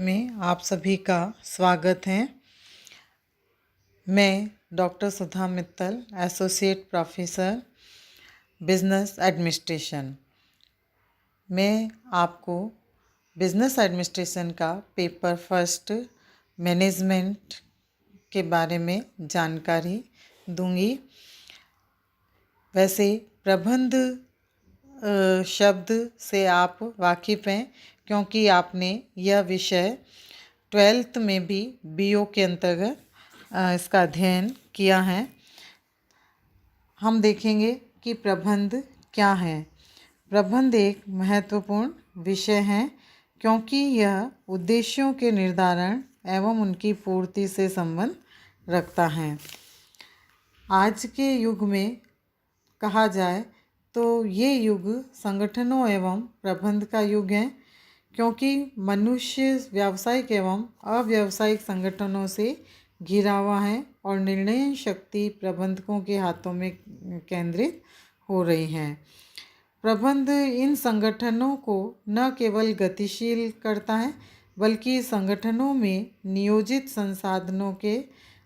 में आप सभी का स्वागत है। मैं doctor Sudha Mittal, associate professor business administration. मैं आपको बिजनेस एडमिनिस्ट्रेशन का पेपर फर्स्ट मैनेजमेंट के बारे में जानकारी दूंगी। वैसे प्रबंध शब्द से आप वाकिफ़ हैं, क्योंकि आपने यह विषय 12th में भी बीओ के अंतर्गत इसका अध्ययन किया है। हम देखेंगे कि प्रबंध क्या है। प्रबंध एक महत्वपूर्ण विषय है, क्योंकि यह उद्देश्यों के निर्धारण एवं उनकी पूर्ति से संबंध रखता है। आज के युग में कहा जाए तो ये युग संगठनों एवं प्रबंध का युग है, क्योंकि मनुष्य व्यावसायिक एवं अव्यावसायिक संगठनों से घिरा हुआ है और निर्णय शक्ति प्रबंधकों के हाथों में केंद्रित हो रही है। प्रबंध इन संगठनों को न केवल गतिशील करता है, बल्कि संगठनों में नियोजित संसाधनों के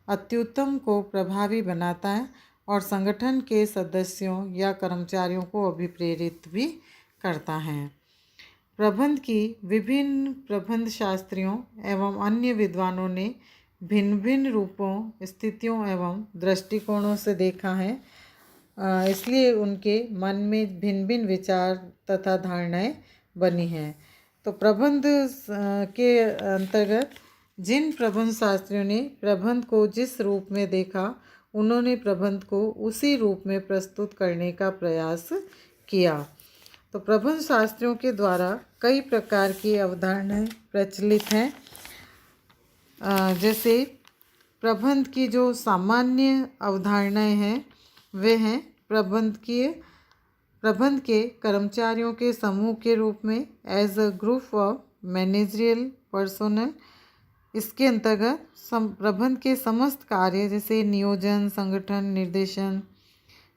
अत्युत्तम को प्रभावी बनाता है और संगठन के सदस्यों या कर्मचारियों को अभिप्रेरित भी करता है। प्रबंध की विभिन्न प्रबंध शास्त्रियों एवं अन्य विद्वानों ने भिन्न भिन्न रूपों, स्थितियों एवं दृष्टिकोणों से देखा है, इसलिए उनके मन में भिन्न भिन्न विचार तथा धारणाएं बनी हैं। तो प्रबंध के अंतर्गत जिन प्रबंध शास्त्रियों ने प्रबंध को जिस रूप में देखा, उन्होंने प्रबंध को उसी रूप में प्रस्तुत करने का प्रयास किया। तो प्रबंध शास्त्रियों के द्वारा कई प्रकार की अवधारणाएं प्रचलित हैं। जैसे प्रबंध की जो सामान्य अवधारणाएं हैं वे हैं प्रबंध के कर्मचारियों के समूह के रूप में as a group of managerial personnel. इसके अंतर्गत प्रबंध के समस्त कार्य जैसे नियोजन, संगठन, निर्देशन,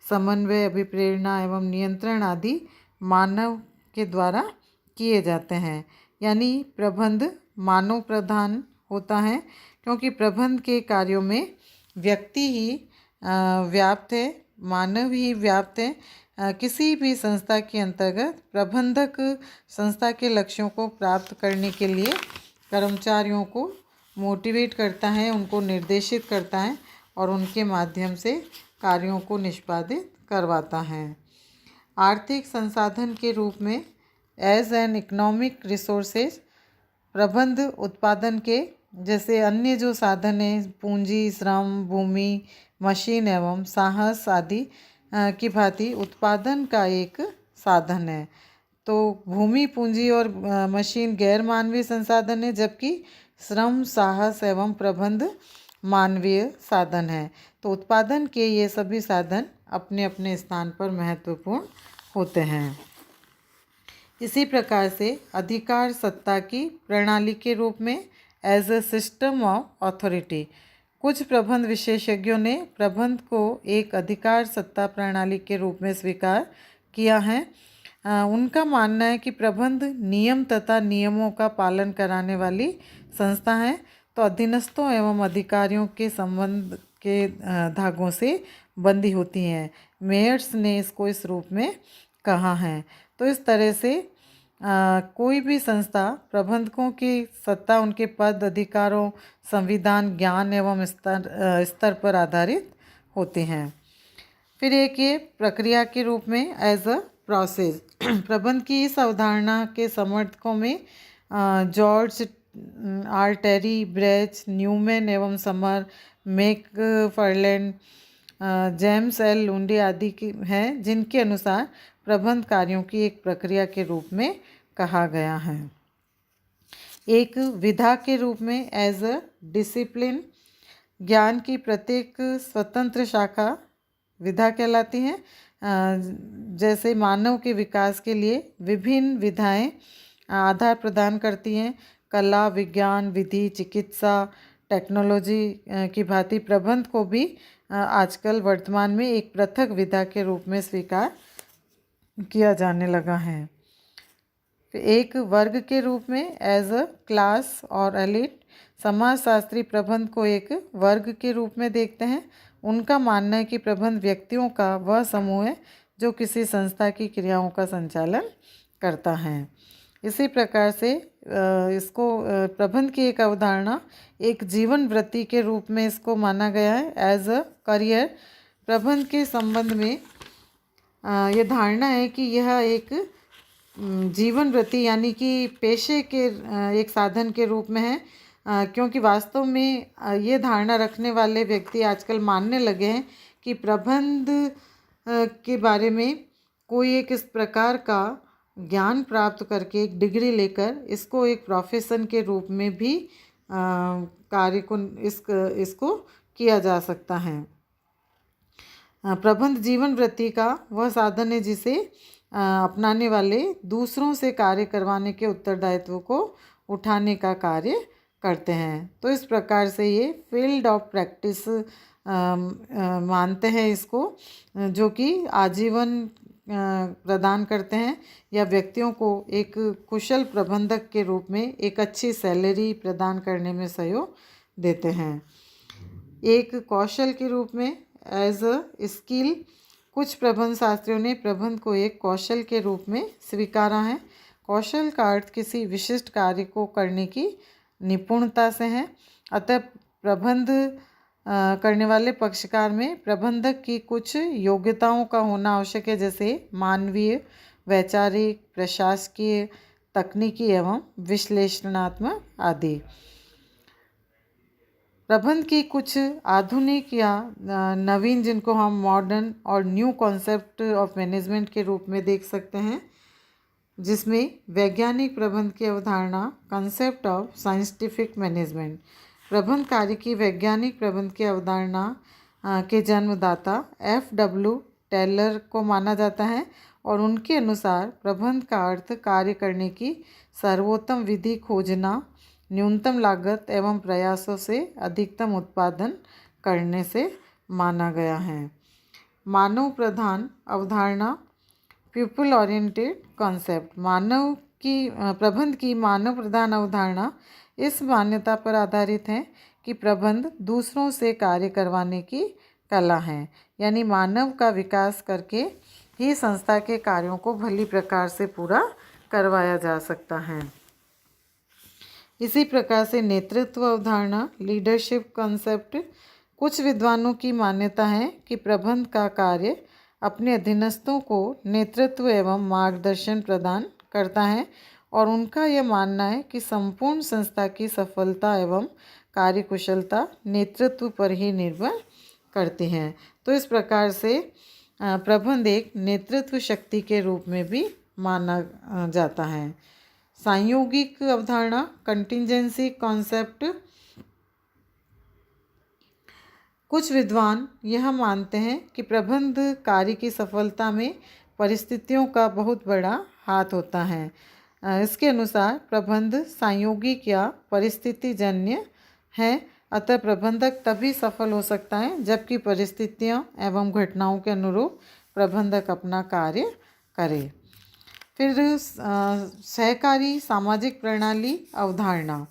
समन्वय, अभिप्रेरणा एवं नियंत्रण आदि मानव के द्वारा किए जाते हैं। यानी प्रबंध मानव प्रधान होता है, क्योंकि प्रबंध के कार्यों में व्यक्ति ही व्याप्त है, मानव ही व्याप्त है। किसी भी संस्था के अंतर्गत प्रबंधक संस्था के लक्ष्यों को प्राप्त करने के लिए कर्मचारियों को मोटिवेट करता है, उनको निर्देशित करता है और उनके माध्यम से कार्यों को निष्पादित करवाता है। आर्थिक संसाधन के रूप में एज एन इकोनॉमिक रिसोर्सेज प्रबंध उत्पादन के जैसे अन्य जो साधन हैं, पूंजी, श्रम, भूमि, मशीन एवं साहस आदि की भांति उत्पादन का एक साधन है। तो भूमि, पूंजी और मशीन गैर मानवीय संसाधन है, जबकि श्रम, साहस एवं प्रबंध मानवीय साधन है। तो उत्पादन के ये सभी साधन अपने अपने स्थान पर महत्वपूर्ण होते हैं। इसी प्रकार से अधिकार सत्ता की प्रणाली के रूप में as a system of authority कुछ प्रबंध विशेषज्ञों ने प्रबंध को एक अधिकार सत्ता प्रणाली के रूप में स्वीकार किया है। उनका मानना है कि प्रबंध नियम तथा नियमों का पालन कराने वाली संस्था है, तो अधीनस्थों एवं अधिकारियों के संबंध के धागों से बंधी होती हैं। मेयर्स ने इसको इस रूप में कहा है। तो इस तरह से कोई भी संस्था प्रबंधकों की सत्ता उनके पद, अधिकारों, संविधान, ज्ञान एवं स्तर पर आधारित होते हैं। फिर एक ये प्रक्रिया के रूप में एज अ प्रोसेस प्रबंध की इस अवधारणा के समर्थकों में George R Terry, Brech, Newman एवं Summer, McFarland, James L Lundy आदि की हैं, जिनके अनुसार प्रबंध कार्यों की एक प्रक्रिया के रूप में कहा गया है। एक विधा के रूप में एज अ डिसिप्लिन ज्ञान की प्रत्येक स्वतंत्र शाखा विधा कहलाती है। जैसे मानव के विकास के लिए विभिन्न विधाएं आधार प्रदान करती हैं। कला, विज्ञान, विधि, चिकित्सा, टेक्नोलॉजी की भांति प्रबंध को भी आजकल वर्तमान में एक पृथक विधा के रूप में स्वीकार किया जाने लगा है। फिर एक वर्ग के रूप में एज अ क्लास और एलिट, समाजशास्त्री प्रबंध को एक वर्ग के रूप में देखते हैं। उनका मानना है कि प्रबंध व्यक्तियों का वह समूह है जो किसी संस्था की क्रियाओं का संचालन करता है। इसी प्रकार से इसको प्रबंध की एक अवधारणा एक जीवन वृत्ति के रूप में इसको माना गया है एज अ करियर। प्रबंध के संबंध में ये धारणा है कि यह एक जीवन वृत्ति यानी कि पेशे के एक साधन के रूप में है, क्योंकि वास्तव में ये धारणा रखने वाले व्यक्ति आजकल मानने लगे हैं कि प्रबंध के बारे में कोई एक इस प्रकार का ज्ञान प्राप्त करके एक डिग्री लेकर इसको एक प्रोफेशन के रूप में भी कार्य को इसको किया जा सकता है। प्रबंध जीवन वृत्ति का वह साधन है जिसे अपनाने वाले दूसरों से कार्य करवाने के उत्तरदायित्व को उठाने का कार्य करते हैं। तो इस प्रकार से ये फील्ड ऑफ प्रैक्टिस मानते हैं इसको, जो कि आजीवन प्रदान करते हैं या व्यक्तियों को एक कुशल प्रबंधक के रूप में एक अच्छी सैलरी प्रदान करने में सहयोग देते हैं। एक कौशल के रूप में एज अ स्किल, कुछ प्रबंध शास्त्रियों ने प्रबंध को एक कौशल के रूप में स्वीकारा है। कौशल का अर्थ किसी विशिष्ट कार्य को करने की निपुणता से है। अतः प्रबंध करने वाले पक्षकार में प्रबंधक की कुछ योग्यताओं का होना आवश्यक है, जैसे मानवीय, वैचारिक, प्रशासकीय, तकनीकी एवं विश्लेषणात्मक आदि। प्रबंध की कुछ आधुनिक या नवीन, जिनको हम मॉडर्न और न्यू कॉन्सेप्ट ऑफ मैनेजमेंट के रूप में देख सकते हैं, जिसमें वैज्ञानिक प्रबंध की अवधारणा कंसेप्ट ऑफ साइंटिफिक मैनेजमेंट। प्रबंध कार्य की वैज्ञानिक प्रबंध की अवधारणा के जन्मदाता F.W. टेलर को माना जाता है और उनके अनुसार प्रबंध का अर्थ कार्य करने की सर्वोत्तम विधि खोजना, न्यूनतम लागत एवं प्रयासों से अधिकतम उत्पादन करने से माना गया है। मानव प्रधान अवधारणा पीपल ओरिएंटेड कॉन्सेप्ट। प्रबंध की मानव प्रधान अवधारणा इस मान्यता पर आधारित है कि प्रबंध दूसरों से कार्य करवाने की कला है, यानी मानव का विकास करके ही संस्था के कार्यों को भली प्रकार से पूरा करवाया जा सकता है। इसी प्रकार से नेतृत्व अवधारणा लीडरशिप कॉन्सेप्ट, कुछ विद्वानों की मान्यता है कि प्रबंध का कार्य अपने अधीनस्थों को नेतृत्व एवं मार्गदर्शन प्रदान करता है और उनका यह मानना है कि संपूर्ण संस्था की सफलता एवं कार्यकुशलता नेतृत्व पर ही निर्भर करती हैं। तो इस प्रकार से प्रबंध एक नेतृत्व शक्ति के रूप में भी माना जाता है। सांयोगिक अवधारणा कंटिंजेंसी कॉन्सेप्ट, कुछ विद्वान यह मानते हैं कि प्रबंध कार्य की सफलता में परिस्थितियों का बहुत बड़ा हाथ होता है। इसके अनुसार प्रबंध सांयोगिक या परिस्थितिजन्य है, अतः प्रबंधक तभी सफल हो सकता है जबकि परिस्थितियों एवं घटनाओं के अनुरूप प्रबंधक अपना कार्य करे। फिर सहकारी सामाजिक प्रणाली अवधारणा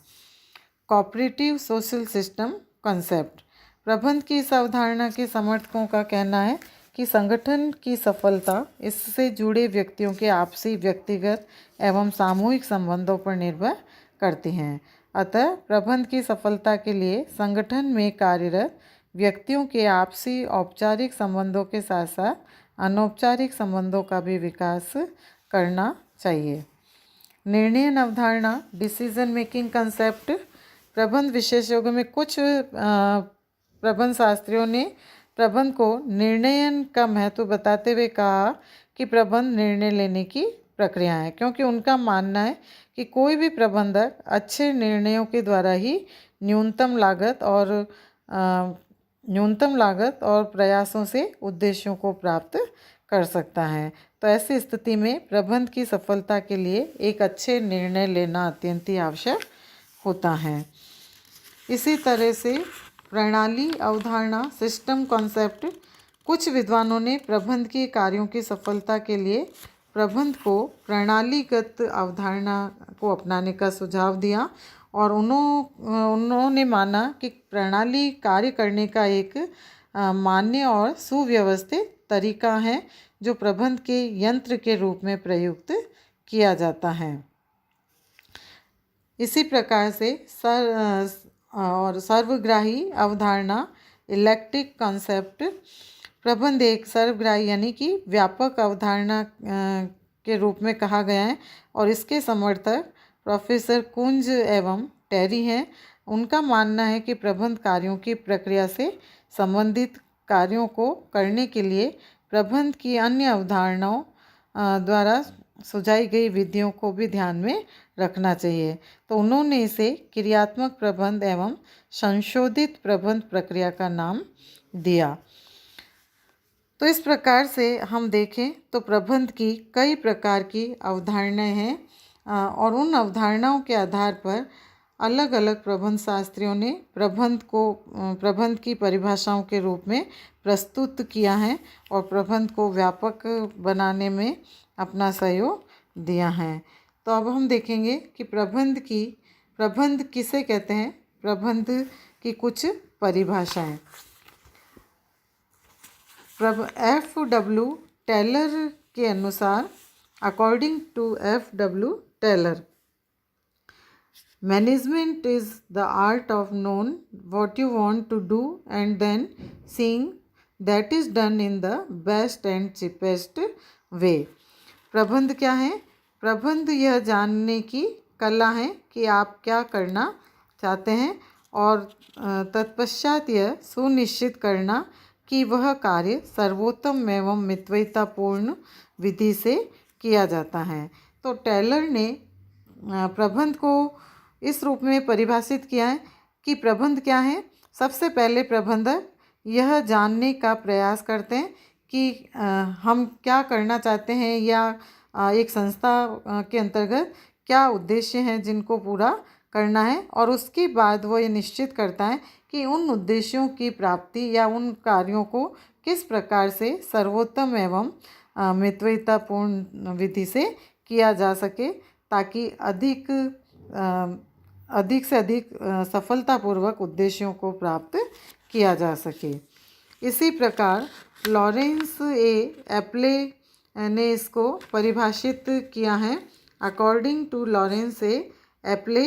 कोऑपरेटिव सोशल सिस्टम कॉन्सेप्ट। प्रबंध की इस अवधारणा के समर्थकों का कहना है कि संगठन की सफलता इससे जुड़े व्यक्तियों के आपसी, व्यक्तिगत एवं सामूहिक संबंधों पर निर्भर करती हैं। अतः प्रबंध की सफलता के लिए संगठन में कार्यरत व्यक्तियों के आपसी औपचारिक संबंधों के साथ साथ अनौपचारिक संबंधों का भी विकास करना चाहिए। निर्णयन अवधारणा डिसीजन मेकिंग कंसेप्ट, प्रबंध विशेषज्ञों में कुछ प्रबंध शास्त्रियों ने प्रबंध को निर्णयन का महत्व बताते हुए कहा कि प्रबंध निर्णय लेने की प्रक्रिया है, क्योंकि उनका मानना है कि कोई भी प्रबंधक अच्छे निर्णयों के द्वारा ही न्यूनतम लागत और प्रयासों से उद्देश्यों को प्राप्त कर सकता है। तो ऐसी स्थिति में प्रबंध की सफलता के लिए एक अच्छे निर्णय लेना अत्यंत ही आवश्यक होता है। इसी तरह से प्रणाली अवधारणा सिस्टम कॉन्सेप्ट, कुछ विद्वानों ने प्रबंध के कार्यों की सफलता के लिए प्रबंध को प्रणालीगत अवधारणा को अपनाने का सुझाव दिया और उन्होंने माना कि प्रणाली कार्य करने का एक मान्य और सुव्यवस्थित तरीका है जो प्रबंध के यंत्र के रूप में प्रयुक्त किया जाता है। इसी प्रकार से सर्वग्राही अवधारणा इलेक्ट्रिक कॉन्सेप्ट, प्रबंध एक सर्वग्राही यानी कि व्यापक अवधारणा के रूप में कहा गया है और इसके समर्थक प्रोफेसर कुंज एवं टेरी हैं। उनका मानना है कि प्रबंध कार्यों की प्रक्रिया से संबंधित कार्यों को करने के लिए प्रबंध की अन्य अवधारणाओं द्वारा सुझाई गई विधियों को भी ध्यान में रखना चाहिए। तो उन्होंने इसे क्रियात्मक प्रबंध एवं संशोधित प्रबंध प्रक्रिया का नाम दिया। तो इस प्रकार से हम देखें तो प्रबंध की कई प्रकार की अवधारणाएं हैं और उन अवधारणाओं के आधार पर अलग अलग प्रबंध शास्त्रियों ने प्रबंध की परिभाषाओं के रूप में प्रस्तुत किया है और प्रबंध को व्यापक बनाने में अपना सहयोग दिया है। तो अब हम देखेंगे कि प्रबंध किसे कहते हैं, प्रबंध की कुछ परिभाषाएं। F.W. टेलर के अनुसार, according to F.W. Taylor, management is the art of known what you want to do and then seeing that is done in the best and cheapest way। प्रबंध क्या है? प्रबंध यह जानने की कला है कि आप क्या करना चाहते हैं और तत्पश्चात यह सुनिश्चित करना कि वह कार्य सर्वोत्तम एवं मितव्ययितापूर्ण विधि से किया जाता है। तो टेलर ने प्रबंध को इस रूप में परिभाषित किया है कि प्रबंध क्या है। सबसे पहले प्रबंधक यह जानने का प्रयास करते हैं कि हम क्या करना चाहते हैं या एक संस्था के अंतर्गत क्या उद्देश्य हैं जिनको पूरा करना है और उसके बाद वो ये निश्चित करता है कि उन उद्देश्यों की प्राप्ति या उन कार्यों को किस प्रकार से सर्वोत्तम एवं मितव्ययितापूर्ण विधि से किया जा सके ताकि अधिक से अधिक सफलतापूर्वक उद्देश्यों को प्राप्त किया जा सके। इसी प्रकार लॉरेंस एप्ले ने इसको परिभाषित किया है। According to Lawrence Appley,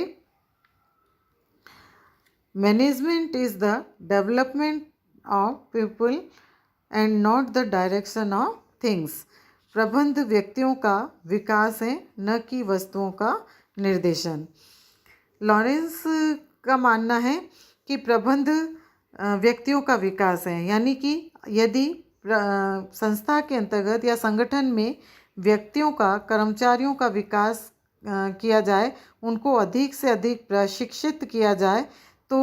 management is the development of people and not the direction of things. प्रबंध व्यक्तियों का विकास है, न कि वस्तुओं का निर्देशन। लॉरेंस का मानना है कि प्रबंध व्यक्तियों का विकास है, यानी कि यदि संस्था के अंतर्गत या संगठन में व्यक्तियों का, कर्मचारियों का विकास किया जाए, उनको अधिक से अधिक प्रशिक्षित किया जाए तो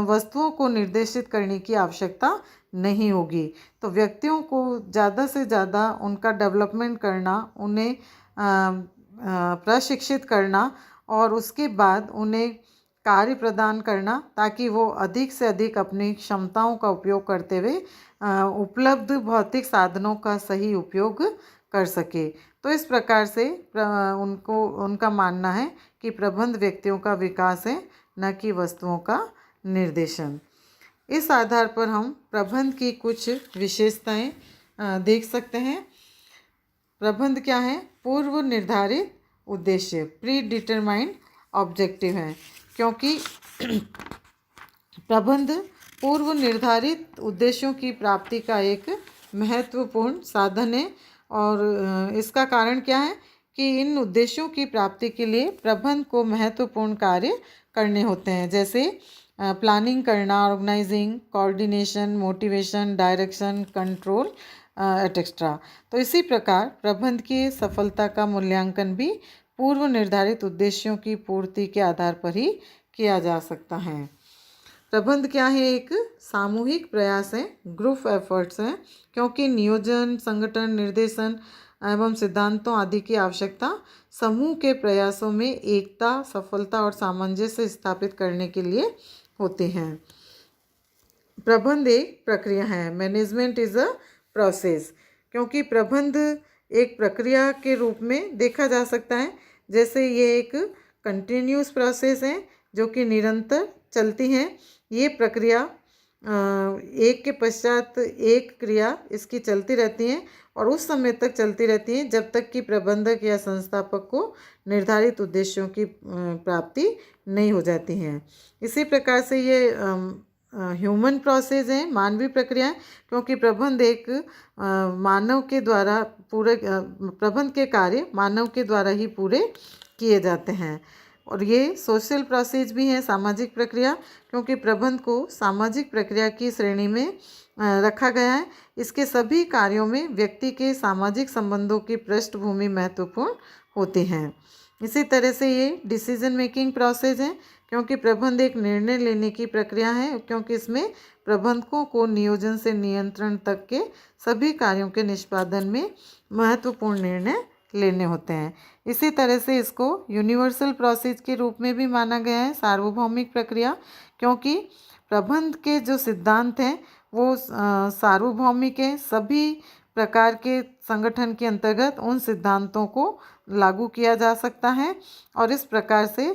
वस्तुओं को निर्देशित करने की आवश्यकता नहीं होगी। तो व्यक्तियों को ज़्यादा से ज़्यादा उनका डेवलपमेंट करना, उन्हें प्रशिक्षित करना और उसके बाद उन्हें कार्य प्रदान करना ताकि वो अधिक से अधिक अपनी क्षमताओं का उपयोग करते हुए उपलब्ध भौतिक साधनों का सही उपयोग कर सके। तो इस प्रकार से उनका मानना है कि प्रबंध व्यक्तियों का विकास है, न कि वस्तुओं का निर्देशन। इस आधार पर हम प्रबंध की कुछ विशेषताएं देख सकते हैं। प्रबंध क्या है? पूर्व निर्धारित उद्देश्य, प्री डिटरमाइंड ऑब्जेक्टिव है, क्योंकि प्रबंध पूर्व निर्धारित उद्देश्यों की प्राप्ति का एक महत्वपूर्ण साधन है। और इसका कारण क्या है कि इन उद्देश्यों की प्राप्ति के लिए प्रबंध को महत्वपूर्ण कार्य करने होते हैं, जैसे प्लानिंग करना, organising, coordination, motivation, direction, control etcetera. तो इसी प्रकार प्रबंध की सफलता का मूल्यांकन भी पूर्व निर्धारित उद्देश्यों की पूर्ति के आधार पर ही किया जा सकता है। प्रबंध क्या है? एक सामूहिक प्रयास है, ग्रुप एफर्ट्स हैं, क्योंकि नियोजन, संगठन, निर्देशन एवं सिद्धांतों आदि की आवश्यकता समूह के प्रयासों में एकता, सफलता और सामंजस्य स्थापित करने के लिए होते हैं। प्रबंध एक प्रक्रिया है, मैनेजमेंट इज अ प्रोसेस, क्योंकि प्रबंध एक प्रक्रिया के रूप में देखा जा सकता है। जैसे ये एक कंटिन्यूस प्रोसेस है जो कि निरंतर चलती है। ये प्रक्रिया एक के पश्चात एक क्रिया इसकी चलती रहती है और उस समय तक चलती रहती है जब तक कि प्रबंधक या संस्थापक को निर्धारित उद्देश्यों की प्राप्ति नहीं हो जाती है। इसी प्रकार से ये ह्यूमन प्रोसेस है, मानवीय प्रक्रिया, क्योंकि प्रबंध एक मानव के द्वारा प्रबंध के कार्य मानव के द्वारा ही पूरे किए जाते हैं। और ये सोशल प्रोसेस भी है, सामाजिक प्रक्रिया, क्योंकि प्रबंध को सामाजिक प्रक्रिया की श्रेणी में रखा गया है। इसके सभी कार्यों में व्यक्ति के सामाजिक संबंधों की पृष्ठभूमि महत्वपूर्ण होती है। इसी तरह से ये डिसीजन मेकिंग प्रोसेस है, क्योंकि प्रबंध एक निर्णय लेने की प्रक्रिया है, क्योंकि इसमें प्रबंधकों को नियोजन से नियंत्रण तक के सभी कार्यों के निष्पादन में महत्वपूर्ण निर्णय लेने होते हैं। इसी तरह से इसको यूनिवर्सल प्रोसेस के रूप में भी माना गया है, सार्वभौमिक प्रक्रिया, क्योंकि प्रबंध के जो सिद्धांत हैं वो सार्वभौमिक है। सभी प्रकार के संगठन के अंतर्गत उन सिद्धांतों को लागू किया जा सकता है और इस प्रकार से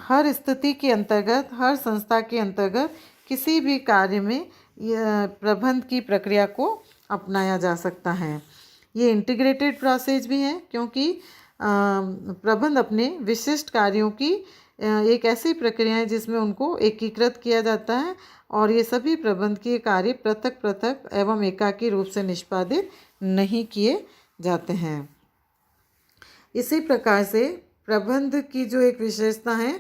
हर स्थिति के अंतर्गत, हर संस्था के अंतर्गत किसी भी कार्य में प्रबंध की प्रक्रिया को अपनाया जा सकता है। ये इंटीग्रेटेड प्रोसेस भी है, क्योंकि प्रबंध अपने विशिष्ट कार्यों की एक ऐसी प्रक्रिया है जिसमें उनको एकीकृत किया जाता है और ये सभी प्रबंधकीय कार्य पृथक पृथक एवं एकाकी रूप से निष्पादित नहीं किए जाते हैं। इसी प्रकार से प्रबंध की जो एक विशेषता है,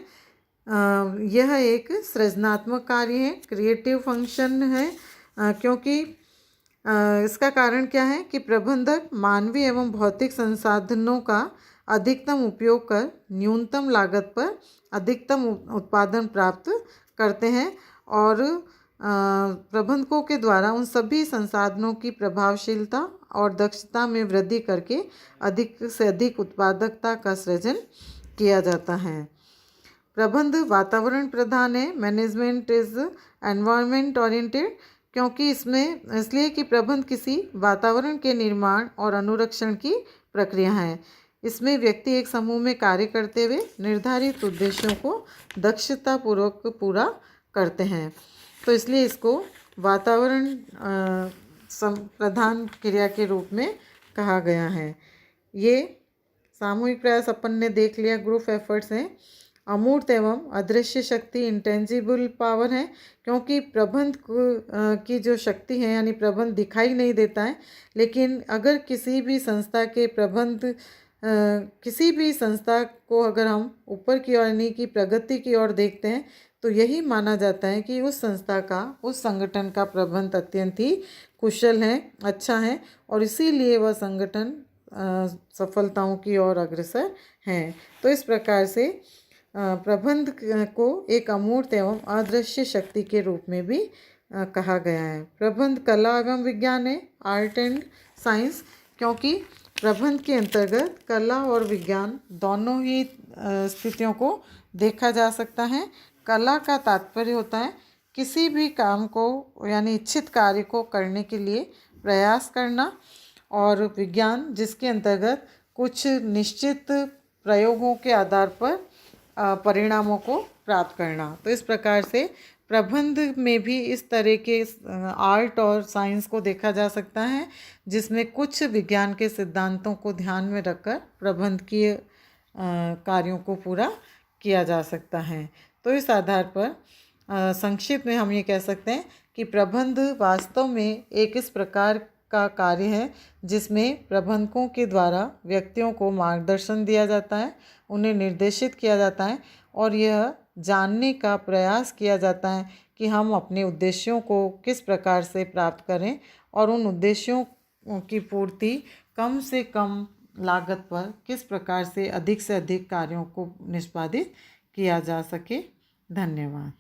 यह एक सृजनात्मक कार्य है, क्रिएटिव फंक्शन है, क्योंकि इसका कारण क्या है कि प्रबंधक मानवीय एवं भौतिक संसाधनों का अधिकतम उपयोग कर न्यूनतम लागत पर अधिकतम उत्पादन प्राप्त करते हैं और प्रबंधकों के द्वारा उन सभी संसाधनों की प्रभावशीलता और दक्षता में वृद्धि करके अधिक से अधिक उत्पादकता का सृजन किया जाता है। प्रबंध वातावरण प्रधान है, मैनेजमेंट इज एनवायरनमेंट ओरिएंटेड, क्योंकि इसमें इसलिए कि प्रबंध किसी वातावरण के निर्माण और अनुरक्षण की प्रक्रिया है। इसमें व्यक्ति एक समूह में कार्य करते हुए निर्धारित उद्देश्यों को दक्षतापूर्वक पूरा करते हैं, तो इसलिए इसको वातावरण प्रधान क्रिया के रूप में कहा गया है। ये सामूहिक प्रयास अपन ने देख लिया, ग्रुप एफर्ट्स हैं। अमूर्त एवं अदृश्य शक्ति, इंटेंजिबल पावर है, क्योंकि प्रबंध की जो शक्ति है यानी प्रबंध दिखाई नहीं देता है, लेकिन अगर किसी भी संस्था के प्रबंध किसी भी संस्था को अगर हम ऊपर की ओर यानी कि प्रगति की ओर देखते हैं तो यही माना जाता है कि उस संस्था का, उस संगठन का प्रबंध अत्यंत ही कुशल है, अच्छा है और इसीलिए वह संगठन सफलताओं की ओर अग्रसर है। तो इस प्रकार से प्रबंध को एक अमूर्त एवं अदृश्य शक्ति के रूप में भी कहा गया है। प्रबंध कला एवं विज्ञान है, आर्ट एंड साइंस, क्योंकि प्रबंध के अंतर्गत कला और विज्ञान दोनों ही स्थितियों को देखा जा सकता है। कला का तात्पर्य होता है किसी भी काम को यानी इच्छित कार्य को करने के लिए प्रयास करना, और विज्ञान जिसके अंतर्गत कुछ निश्चित प्रयोगों के आधार पर परिणामों को प्राप्त करना। तो इस प्रकार से प्रबंध में भी इस तरह के आर्ट और साइंस को देखा जा सकता है, जिसमें कुछ विज्ञान के सिद्धांतों को ध्यान में रखकर प्रबंधकीय कार्यों को पूरा किया जा सकता है। तो इस आधार पर संक्षिप्त में हम ये कह सकते हैं कि प्रबंध वास्तव में एक इस प्रकार का कार्य है जिसमें प्रबंधकों के द्वारा व्यक्तियों को मार्गदर्शन दिया जाता है, उन्हें निर्देशित किया जाता है और यह जानने का प्रयास किया जाता है कि हम अपने उद्देश्यों को किस प्रकार से प्राप्त करें और उन उद्देश्यों की पूर्ति कम से कम लागत पर किस प्रकार से अधिक कार्यों को निष्पादित किया जा सके। धन्यवाद।